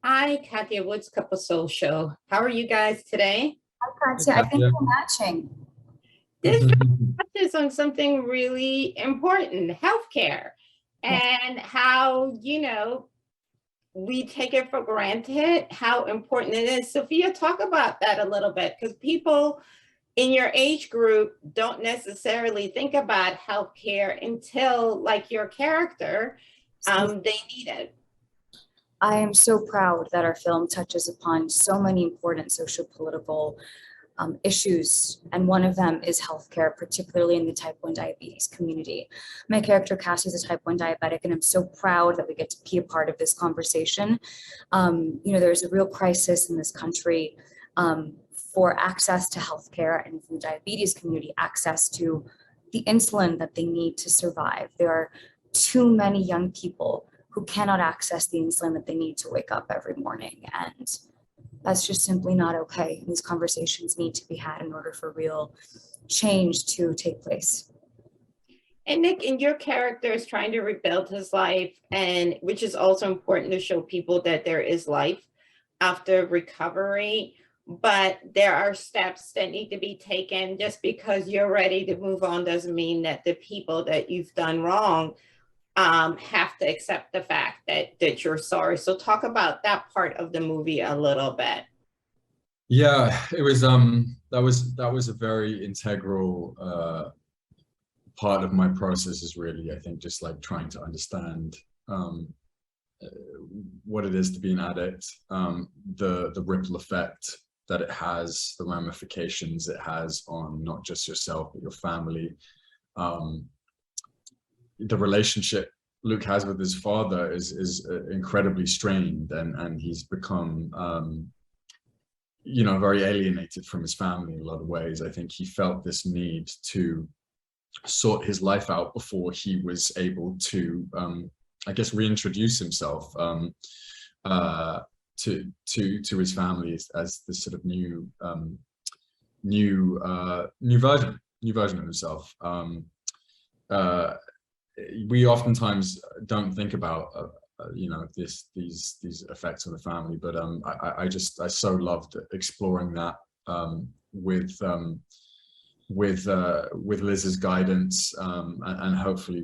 Hi, Katia Woods Couple Soul Show. How are you guys today? Cards Hey, here. I think Katya. we're matching. This touches on something really important, healthcare, Yes. and how, we take it for granted, how important it is. Sophia, talk about that a little bit, because people in your age group don't necessarily think about healthcare until, like your character, they need it. I am so proud that our film touches upon so many important social political issues, and one of them is healthcare, particularly in the type 1 diabetes community. My character Cassie is a type 1 diabetic, and I'm so proud that we get to be a part of this conversation. There's a real crisis in this country for access to healthcare, and from the diabetes community, access to the insulin that they need to survive. There are too many young people who cannot access the insulin that they need to wake up every morning, and that's just simply not okay. These conversations need to be had in order for real change to take place. And Nick, in your character is trying to rebuild his life, and which is also important to show people that there is life after recovery, but there are steps that need to be taken. Just because you're ready to move on doesn't mean that the people that you've done wrong have to accept the fact that you're sorry. So talk about that part of the movie a little bit. Yeah, it was that was a very integral part of my process, is really, I think, just like trying to understand what it is to be an addict, the ripple effect that it has, the ramifications it has on not just yourself but your family. The relationship Luke has with his father is incredibly strained, and he's become very alienated from his family in a lot of ways. I think he felt this need to sort his life out before he was able to reintroduce himself to his family as this sort of new version of himself. We oftentimes don't think about these effects on the family, but I so loved exploring that with Liz's guidance, and hopefully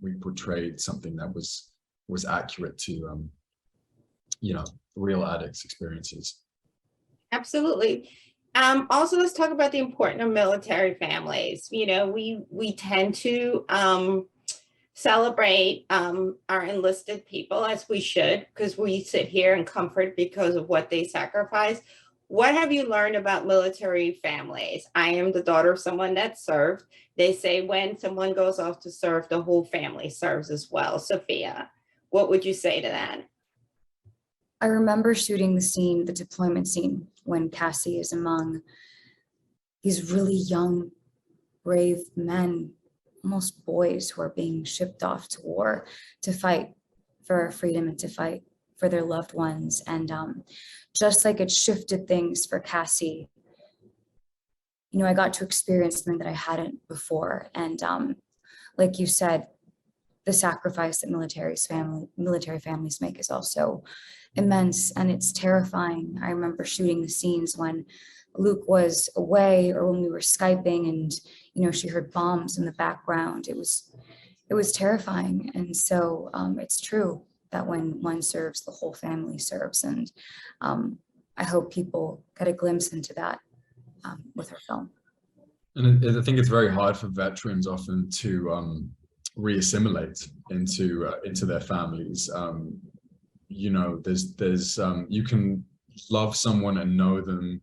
we portrayed something that was accurate to real addicts' experiences. Absolutely. Also, let's talk about the importance of military families. We tend to celebrate our enlisted people, as we should, because we sit here in comfort because of what they sacrifice. What have you learned about military families? I am the daughter of someone that served. They say when someone goes off to serve, the whole family serves as well. Sophia, what would you say to that? I remember shooting the deployment scene, when Cassie is among these really young, brave men, almost boys, who are being shipped off to war to fight for our freedom and to fight for their loved ones. And just like it shifted things for Cassie, I got to experience something that I hadn't before. And like you said, the sacrifice that military families make is also immense, and it's terrifying. I remember shooting the scenes when Luke was away, or when we were Skyping, and she heard bombs in the background. It was terrifying. And so it's true that when one serves, the whole family serves. And I hope people get a glimpse into that with her film. And I think it's very hard for veterans often to re-assimilate into their families. There's you can love someone and know them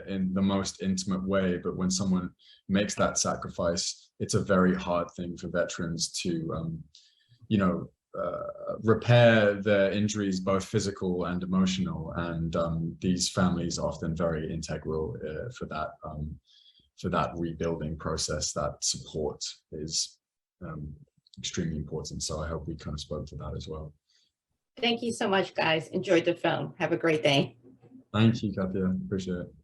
in the most intimate way, but when someone makes that sacrifice, it's a very hard thing for veterans to repair their injuries, both physical and emotional. And these families are often very integral for that rebuilding process. That support is extremely important. So I hope we kind of spoke to that as well. Thank you so much, guys. Enjoyed the film. Have a great day. Thank you, Katya. Appreciate it.